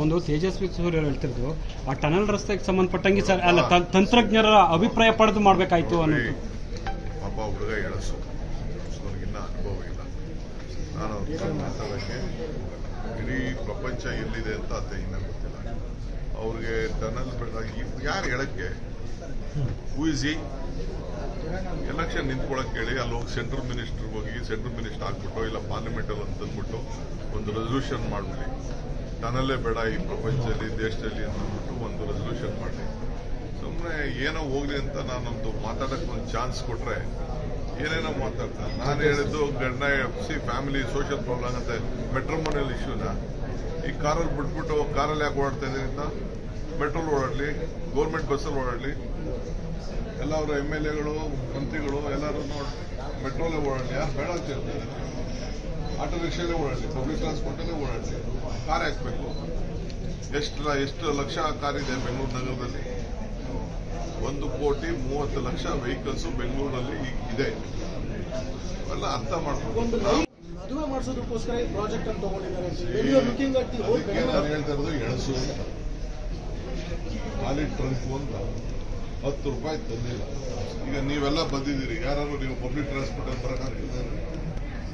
ಒಂದು ತೇಜಸ್ವಿ ಸೂರ್ಯ ಹೇಳ್ತಿರೋದು ಆ ಟನಲ್ ರಸ್ತೆಗೆ ಸಂಬಂಧಪಟ್ಟಂಗೆ ಸರ್ ಅಲ್ಲ ತಂತ್ರಜ್ಞರ ಅಭಿಪ್ರಾಯ ಪಡೆದು ಮಾಡಬೇಕಾಯ್ತು ಅನ್ನೋದು. ಪಾಪ ಹುಡುಗ ಎಳಸು ಅವ್ರಿಗಿನ್ನ ಅನುಭವ ಇಲ್ಲ. ನಾನು ಮಾತಾಡೋಕ್ಕೆ ಇಡೀ ಪ್ರಪಂಚ ಎಲ್ಲಿದೆ ಅಂತ ಆತ ಇನ್ನೂ ಗೊತ್ತಿಲ್ಲ. ಅವ್ರಿಗೆ ಟನಲ್ ಬೇಡ ಯಾರು ಹೇಳಕ್ಕೆ ಹೂ ಇಸ್ ಹಿ? ಎಲೆಕ್ಷನ್ ನಿಂತ್ಕೊಳಕ್ಕೆ ಹೇಳಿ ಅಲ್ಲಿ ಹೋಗಿ ಸೆಂಟ್ರಲ್ ಮಿನಿಸ್ಟರ್ ಹೋಗಿ ಸೆಂಟ್ರಲ್ ಮಿನಿಸ್ಟರ್ ಆಗ್ಬಿಟ್ಟು ಇಲ್ಲ ಪಾರ್ಲಿಮೆಂಟಲ್ಲಿ ಅಂತ ತಂದ್ಬಿಟ್ಟು ಒಂದು ರೆಸಲ್ಯೂಷನ್ ಮಾಡ್ಬಿಡಿ, ಟನಲ್ಲೇ ಬೇಡ ಈ ಪ್ರಪಂಚದಲ್ಲಿ ದೇಶದಲ್ಲಿ ಅಂದ್ಬಿಟ್ಟು ಒಂದು ರೆಸಲ್ಯೂಷನ್ ಮಾಡಿ. ಸುಮ್ಮನೆ ಏನೋ ಹೋಗ್ಲಿ ಅಂತ ನಾನೊಂದು ಮಾತಾಡಕ್ಕೆ ಒಂದು ಚಾನ್ಸ್ ಕೊಟ್ರೆ ಏನೇನೋ ಮಾತಾಡ್ತಾರೆ. ನಾನು ಹೇಳಿದ್ದು ಗಂಡ ಎಫ್ಸಿ ಫ್ಯಾಮಿಲಿ ಸೋಷಿಯಲ್ ಪ್ರಾಬ್ಲಮ್ ಅಂತ ಮೆಟ್ರೋಮೋನಿಯಲ್ ಇಶ್ಯೂನ ಈ ಕಾರಲ್ಲಿ ಬಿಟ್ಬಿಟ್ಟು ಕಾರಲ್ಲಿ ಯಾಕೆ ಓಡಾಡ್ತಾ ಇದ್ದೀನಿ ಅಂತ ಮೆಟ್ರೋಲ್ ಓಡಾಡಲಿ, ಗೌರ್ಮೆಂಟ್ ಬಸ್ಸಲ್ಲಿ ಓಡಾಡಲಿ, ಎಲ್ಲ ಅವರ MLAಗಳು ಮಂತ್ರಿಗಳು ಎಲ್ಲರೂ ಮೆಟ್ರೋಲೇ ಓಡಾಡಲಿ. ಯಾರು ಬೇಡ ಅಂತ ಹೇಳ್ತಾರೆ? ಆಟೋ ರಿಕ್ಷಾಲೇ ಓಡಾಡಲಿ, ಪಬ್ಲಿಕ್ ಟ್ರಾನ್ಸ್ಪೋರ್ಟಲ್ಲೇ ಓಡಾಡಲಿ, ಕಾರ್ ಹಾಕಬೇಕು. ಎಷ್ಟು ಲಕ್ಷ ಕಾರ್ ಇದೆ ಬೆಂಗಳೂರು ನಗರದಲ್ಲಿ? 1,30,30,00,000 ವೆಹಿಕಲ್ಸ್ ಬೆಂಗಳೂರಲ್ಲಿ ಇದೆ. ಅವೆಲ್ಲ ಅರ್ಥ ಮಾಡ್ಕೊಂಡು ಮದುವೆ ಮಾಡಿಸೋದಕ್ಕೋಸ್ಕರ ಈ ಪ್ರಾಜೆಕ್ಟ್ ಅನ್ನು ತಗೊಂಡಿದ್ದಾರೆ. ಅದಕ್ಕೆ ನಾನು ಹೇಳ್ತಾ ಇರೋದು ಎಳಸು ಖಾಲಿ ಟ್ರಂಕ್ ಅಂತ 10 ರೂಪಾಯಿ ತಂದಿಲ್ಲ. ಈಗ ನೀವೆಲ್ಲ ಬಂದಿದ್ದೀರಿ, ಯಾರು ನೀವು ಪಬ್ಲಿಕ್ ಟ್ರಾನ್ಸ್ಪೋರ್ಟ್ ಅಲ್ಲಿ ಬರೋಕ್ಕಾಗ್ತದೆ?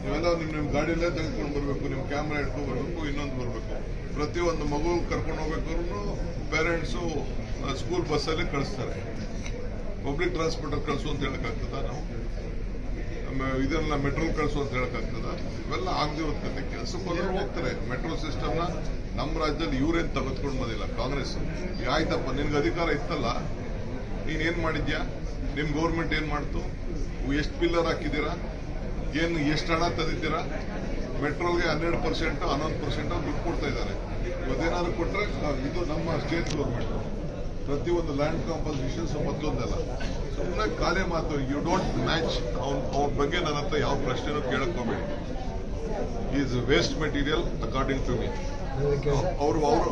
ನೀವೆಲ್ಲ ನಿಮ್ಮ ಗಾಡಿಯಲ್ಲೇ ತೆಗೆದುಕೊಂಡು ಬರಬೇಕು, ನಿಮ್ಮ ಕ್ಯಾಮ್ರಾ ಇಟ್ಕೊಂಡು ಬರಬೇಕು, ಇನ್ನೊಂದು ಬರಬೇಕು. ಪ್ರತಿಯೊಂದು ಮಗು ಕರ್ಕೊಂಡು ಹೋಗ್ಬೇಕಾದ್ರೂ ಪೇರೆಂಟ್ಸು ಸ್ಕೂಲ್ ಬಸ್ಸಲ್ಲಿ ಕಳಿಸ್ತಾರೆ. ಪಬ್ಲಿಕ್ ಟ್ರಾನ್ಸ್ಪೋರ್ಟ್ ಅಲ್ಲಿ ಕಳಿಸು ಅಂತ ಹೇಳಕ್ಕಾಗ್ತದ? ನಾವು ಇದನ್ನ ಮೆಟ್ರೋಲ್ ಕಳಿಸು ಅಂತ ಹೇಳಕ್ಕಾಗ್ತದ? ಇವೆಲ್ಲ ಆಗದಿರೋ ಕತೆ. ಕೆಲಸಕ್ಕೆ ಹೋಗ್ತಾರೆ. ಮೆಟ್ರೋ ಸಿಸ್ಟಮ್ನ ನಮ್ಮ ರಾಜ್ಯದಲ್ಲಿ ಇವರೇನು ತೆಗೆದುಕೊಂಡು ಬಂದಿಲ್ಲ, ಕಾಂಗ್ರೆಸ್. ಈಗ ಆಯ್ತಪ್ಪ, ನಿನ್ಗೆ ಅಧಿಕಾರ ಇತ್ತಲ್ಲ, ನೀನೇನ್ ಮಾಡಿದ್ಯಾ? ನಿಮ್ ಗೌರ್ಮೆಂಟ್ ಏನ್ ಮಾಡ್ತು? ಎಷ್ಟು ಪಿಲ್ಲರ್ ಹಾಕಿದ್ದೀರಾ? ಎಷ್ಟು ಹಣ ತಂದಿದ್ದೀರಾ? ಮೆಟ್ರೋಲ್ಗೆ 12% 11% ದುಡ್ಡು ಕೊಡ್ತಾ ಇದ್ದಾರೆ. ಇವತ್ತೇನಾದ್ರು ಕೊಟ್ರೆ ಇದು ನಮ್ಮ ಸ್ಟೇಟ್ ಗೌರ್ಮೆಂಟ್. ಪ್ರತಿಯೊಂದು ಲ್ಯಾಂಡ್ ಕಾಂಪನ್ಸೇಷನ್ಸ್ ಮತ್ತೊಂದಲ್ಲ. ಸುಮ್ಮನೆ ಖಾಲಿ ಮಾತು. You don't match. ಅವ್ರ ಬಗ್ಗೆ ನನ್ನ ಹತ್ರ ಯಾವ ಪ್ರಶ್ನೆನೂ ಕೇಳಕ್ ಹೋಗ್ಬೇಡಿ. Is waste material according to me.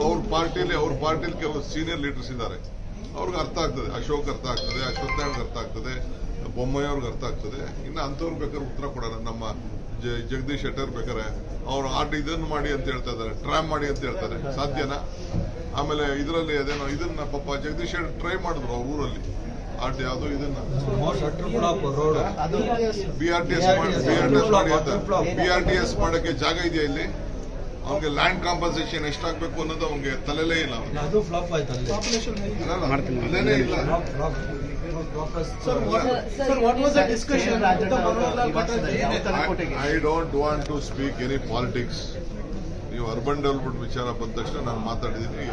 ಅವ್ರ ಪಾರ್ಟಿಲಿ ಕೆಲವು ಸೀನಿಯರ್ ಲೀಡರ್ಸ್ ಇದ್ದಾರೆ, ಅವ್ರಿಗೆ ಅರ್ಥ ಆಗ್ತದೆ. ಅಶೋಕ್ ಅರ್ಥ ಆಗ್ತದೆ, ಅಶ್ವತ್ಥನಾರಾಯಣ್ ಅರ್ಥ ಆಗ್ತದೆ, ಬೊಮ್ಮಾಯಿ ಅವ್ರಿಗೆ ಅರ್ಥ ಆಗ್ತದೆ. ಇನ್ನು ಅಂಥವ್ರು ಬೇಕಾದ್ರೆ ಉತ್ತರ ಕೊಡೋಣ. ನಮ್ಮ ಜಗದೀಶ್ ಶೆಟ್ಟರ್ ಬೇಕಾರೆ ಅವ್ರು ಇದನ್ನು ಮಾಡಿ ಅಂತ ಹೇಳ್ತಾ ಇದ್ದಾರೆ, ಟ್ರಾಮ್ ಮಾಡಿ ಅಂತ ಹೇಳ್ತಾರೆ. ಸಾಧ್ಯನಾ? ಆಮೇಲೆ ಇದರಲ್ಲಿ ಅದೇನೋ ಇದನ್ನ ಪಾಪ ಜಗದೀಶ್ ಶೆಟ್ಟರ್ ಟ್ರೈ ಮಾಡಿದ್ರು ಅವ್ರ ಊರಲ್ಲಿ. ಯಾವುದು ಇದನ್ನ BRTS ಮಾಡಕ್ಕೆ ಜಾಗ ಇದೆಯಾ ಇಲ್ಲಿ? ಅವ್ನಿಗೆ ಲ್ಯಾಂಡ್ ಕಾಂಪನ್ಸೇಷನ್ ಎಷ್ಟಾಗಬೇಕು ಅನ್ನೋದು ಅವ್ನಿಗೆ ತಲೆಲೇ ಇಲ್ಲ. ಅಲ್ಲೇನೇ ಇಲ್ಲ. I don't want to speak any politics. ನೀವು ಅರ್ಬನ್ ಡೆವಲಪ್ಮೆಂಟ್ ವಿಚಾರ ಬಂದ ತಕ್ಷಣ ನಾನು ಮಾತಾಡಿದ್ದೀನಿ.